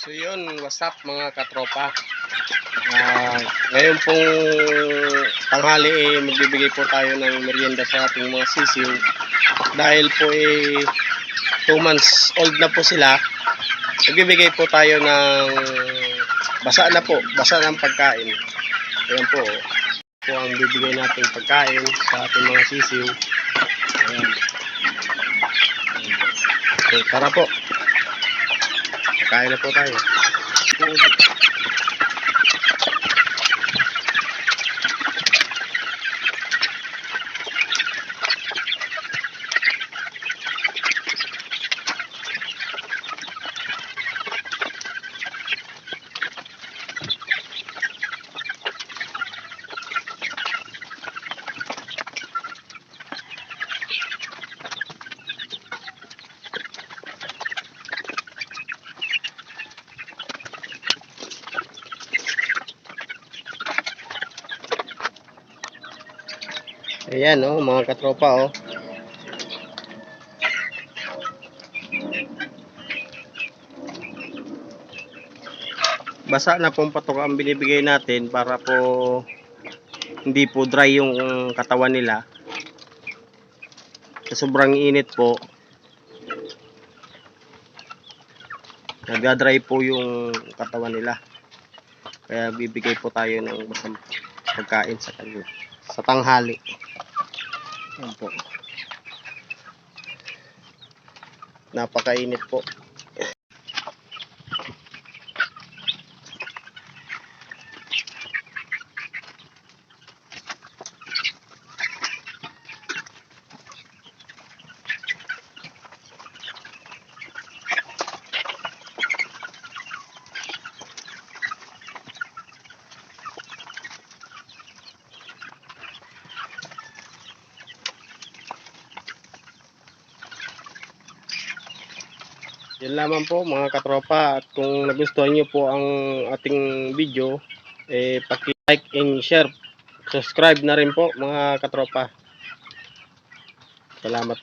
So yun, what's up mga katropa. Ngayon pong tanghali magbibigay po tayo ng merienda sa ating mga sisiw. Dahil po 2 months old na po sila, magbibigay po tayo ng basa ng pagkain. Ayan po ang bibigay nating pagkain sa ating mga sisiw. Ayan. So, tara po. Kain na po tayo. Ayan mga katropa Basa na pong patok ang binibigay natin para po hindi po dry yung katawan nila. Sa sobrang init po, nagda-dry po yung katawan nila. Kaya bibigay po tayo ng basang pagkain sa kanila sa tanghali. Ayan po. Napakainit po. Yan lamang po mga katropa, at kung nagustuhan nyo po ang ating video, paki-like and share, subscribe na rin po mga katropa. Salamat.